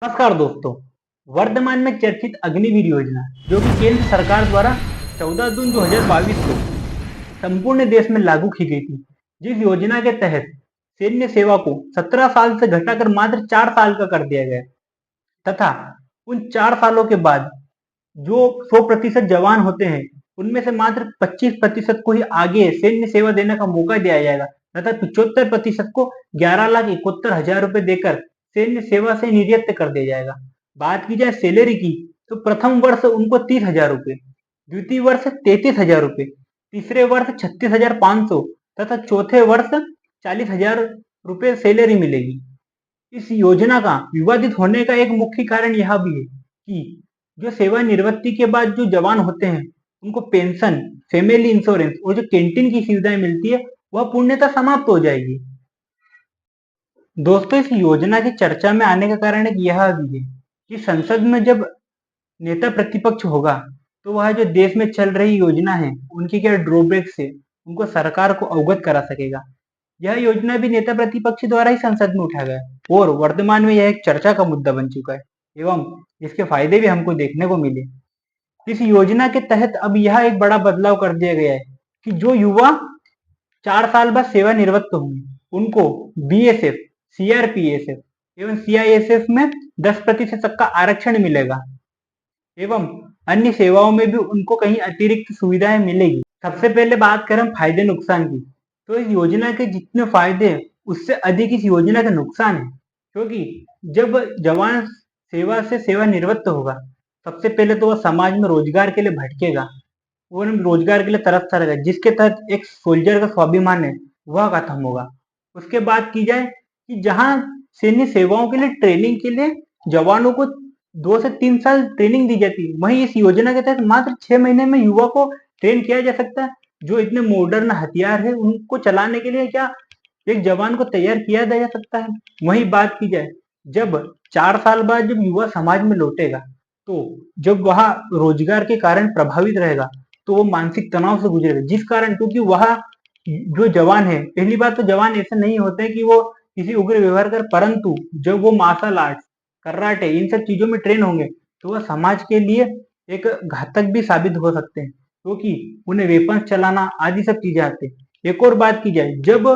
नमस्कार दोस्तों। वर्तमान में चर्चित अग्निवीर योजना जो कि केंद्र सरकार द्वारा 14 जून 2022 को संपूर्ण देश में लागू की गई थी, जिस योजना के तहत सैन्य सेवा को 17 साल से घटाकर मात्र 4 साल का कर दिया गया तथा उन 4 सालों के बाद जो 100% जवान होते हैं उनमें से मात्र 25% को ही आगे सैन्य सेवा देने का मौका दिया जाएगा तथा 75% को 11,71,000 रुपए देकर सैन्य सेवा से निवृत्त कर दिया जाएगा। बात की जाए सैलरी की तो प्रथम वर्ष उनको 30,000 रुपए, द्वितीय वर्ष 33,000 रुपए, तीसरे वर्ष 36,500 तथा चौथे वर्ष 40,000 रुपए सैलरी मिलेगी। इस योजना का विवादित होने का एक मुख्य कारण यह भी है कि जो सेवानिवृत्ति के बाद जो जवान होते हैं उनको पेंशन, फैमिली इंश्योरेंस और जो कैंटीन की सुविधाएं मिलती है वह पूर्णतः समाप्त हो जाएगी। दोस्तों, इस योजना की चर्चा में आने का कारण एक यह भी है कि संसद में जब नेता प्रतिपक्ष होगा तो वह जो देश में चल रही योजना है उनकी क्या ड्रॉबैक्स है उनको सरकार को अवगत करा सकेगा। यह योजना भी नेता प्रतिपक्ष द्वारा ही संसद में उठाया गया और वर्तमान में यह एक चर्चा का मुद्दा बन चुका है एवं इसके फायदे भी हमको देखने को मिले। इस योजना के तहत अब यह एक बड़ा बदलाव कर दिया गया है कि जो युवा 4 साल बाद सेवानिवृत्त होंगे उनको बीएसएफ, सीआरपीएफ एवं सीआईएसएफ में 10% तक का आरक्षण मिलेगा एवं अन्य सेवाओं में भी उनको कहीं अतिरिक्त सुविधाएं मिलेगी। सबसे पहले बात करें हम फायदे नुकसान की, तो इस योजना के जितने फायदे हैं उससे अधिक इस योजना के नुकसान है, क्योंकि जब जवान सेवा से सेवानिवृत्त होगा सबसे पहले तो वह समाज में रोजगार के लिए भटकेगा, वो रोजगार के लिए तरसता रहेगा, जिसके तहत एक सोल्जर का स्वाभिमान है वह खत्म होगा। उसके बाद की जाए कि जहां सैन्य सेवाओं के लिए ट्रेनिंग के लिए जवानों को 2 से 3 साल ट्रेनिंग दी जाती है, वहीं इस योजना के तहत मात्र 6 महीने में युवा को ट्रेन किया जा सकता है। जो इतने मॉडर्न हथियार है उनको चलाने के लिए क्या एक जवान को तैयार किया जा सकता है। वहीं बात की जाए जब 4 साल बाद जब युवा समाज में लौटेगा तो जब वह रोजगार के कारण प्रभावित रहेगा तो वो मानसिक तनाव से गुजरेगा, जिस कारण क्योंकि वह जो जवान है, पहली बात तो जवान ऐसे नहीं होते कि वो किसी उग्र व्यवहार कर, परंतु जब वो मार्शल आर्ट्स, कराटे इन सब चीजों में ट्रेन होंगे तो वह समाज के लिए एक घातक भी साबित हो सकते हैं, क्योंकि उन्हें वेपन चलाना आदि सब चीजें आते हैं। एक और बात की जाए जब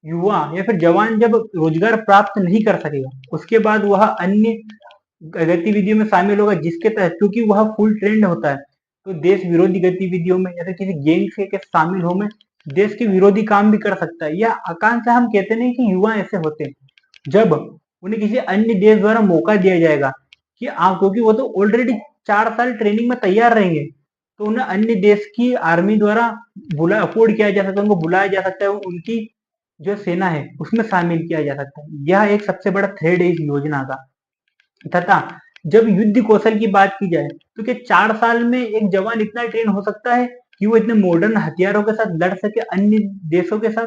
युवा या फिर जवान जब रोजगार प्राप्त नहीं कर सकेगा उसके बाद वह अन्य गतिविधियों में शामिल होगा, जिसके तहत क्योंकि वह फुल ट्रेंड होता है तो देश विरोधी गतिविधियों में या फिर किसी गैंग के शामिल हो में देश के विरोधी काम भी कर सकता है। यह आकांक्षा हम कहते नहीं कि युवा ऐसे होते हैं जब उन्हें किसी अन्य देश द्वारा मौका दिया जाएगा कि आप, क्योंकि वो तो ऑलरेडी 4 साल ट्रेनिंग में तैयार रहेंगे तो उन्हें अन्य देश की आर्मी द्वारा बुला अफोर्ड किया जा सकता है, उनको बुलाया जा सकता है, उनकी जो सेना है उसमें शामिल किया जा सकता है। यह एक सबसे बड़ा थ्रेड है इस योजना का। तथा जब युद्ध कौशल की बात की जाए तो क्या 4 साल में एक जवान इतना ट्रेन हो सकता है कि वो इतने मॉडर्न हथियारों के साथ लड़ सके अन्य देशों के साथ।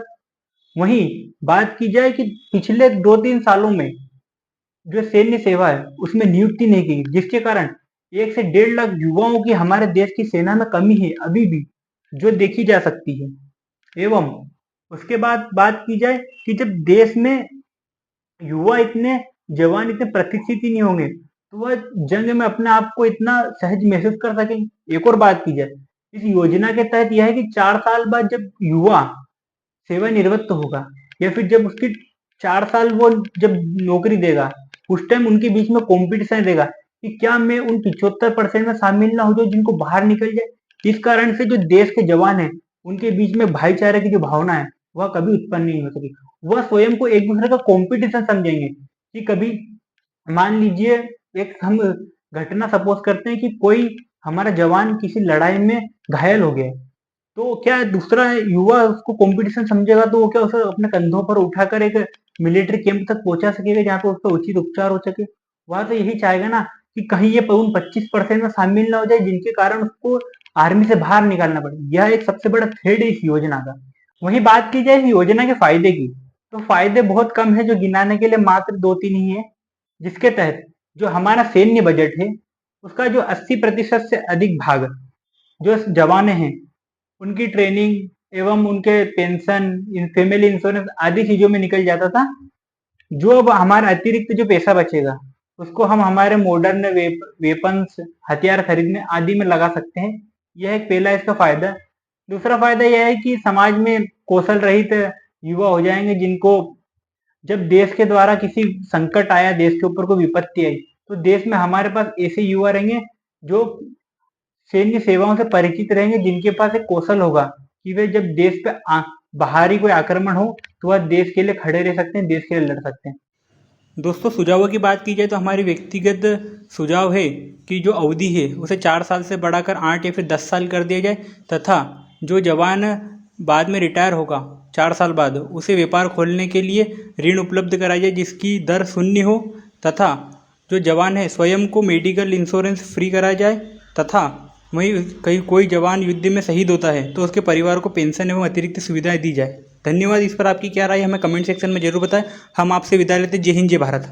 वहीं बात की जाए कि पिछले 2-3 सालों में जो सैन्य सेवा है उसमें नियुक्ति नहीं की, जिसके कारण 1 से 1.5 लाख युवाओं की हमारे देश की सेना में कमी है अभी भी, जो देखी जा सकती है। एवं उसके बाद बात की जाए कि जब देश में युवा इतने जवान इतने प्रशिक्षित ही नहीं होंगे तो वह जंग में अपने आप को इतना सहज महसूस कर सकेंगे। एक और बात की जाए इस योजना के तहत यह है कि 4 साल बाद जब युवा सेवानिवृत्त होगा या फिर जब उसकी 4 साल वो जब नौकरी देगा उस टाइम उनके बीच में कंपटीशन रहेगा कि क्या मैं उन 75% में शामिल ना हो जाऊं जिनको बाहर निकल जाए। इस कारण से जो देश के जवान है उनके बीच में भाईचारे की जो भावना है वह कभी उत्पन्न नहीं हो सकी। वह स्वयं को एक दूसरे का कंपटीशन समझेंगे कि कभी मान लीजिए एक हम घटना सपोज करते हैं कि कोई हमारा जवान किसी लड़ाई में घायल हो गया, तो क्या दूसरा युवा उसको कंपटीशन समझेगा तो वो क्या उसे अपने कंधों पर उठाकर एक मिलिट्री कैंप तक पहुंचा सकेगा जहाँ पे उसका उचित उपचार हो सके। वह तो यही चाहेगा ना कि कहीं ये उन 25% में शामिल ना हो जाए जिनके कारण उसको आर्मी से बाहर निकालना पड़े। यह एक सबसे बड़ा थ्रेड है इस योजना का। वहीं बात की जाए इस योजना के फायदे की तो फायदे बहुत कम है, जो गिनाने के लिए मात्र 2-3 ही है। जिसके तहत जो हमारा सैन्य बजट है उसका जो 80% से अधिक भाग जो जवान हैं उनकी ट्रेनिंग एवं उनके पेंशन, फैमिली इंश्योरेंस आदि चीजों में निकल जाता था। जो अब हमारा अतिरिक्त जो पैसा बचेगा उसको हम हमारे मॉडर्न वेपन्स, हथियार खरीदने आदि में लगा सकते हैं। यह एक पहला इसका फायदा। दूसरा फायदा यह है कि समाज में कौशल रहित युवा हो जाएंगे, जिनको जब देश के द्वारा किसी संकट आया, देश के ऊपर कोई विपत्ति आई, तो देश में हमारे पास ऐसे युवा रहेंगे जो सैन्य सेवाओं से परिचित रहेंगे, जिनके पास एक कौशल होगा कि वे जब देश पे बाहरी कोई आक्रमण हो तो वह देश के लिए खड़े रह सकते हैं, देश के लिए लड़ सकते हैं। दोस्तों, सुझावों की बात की जाए तो हमारी व्यक्तिगत सुझाव है कि जो अवधि है उसे 4 साल से बढ़ाकर 8 या फिर 10 साल कर दिया जाए, तथा जो जवान बाद में रिटायर होगा 4 साल बाद, उसे व्यापार खोलने के लिए ऋण उपलब्ध कराया जाए जिसकी दर 0 हो, तथा जो जवान है स्वयं को मेडिकल इंश्योरेंस फ्री कराया जाए, तथा वहीं कहीं कोई जवान युद्ध में शहीद होता है तो उसके परिवार को पेंशन एवं अतिरिक्त सुविधाएं दी जाए। धन्यवाद। इस पर आपकी क्या राय है हमें कमेंट सेक्शन में जरूर बताएं। हम आपसे विदा लेते हैं। जय हिंद, जय भारत।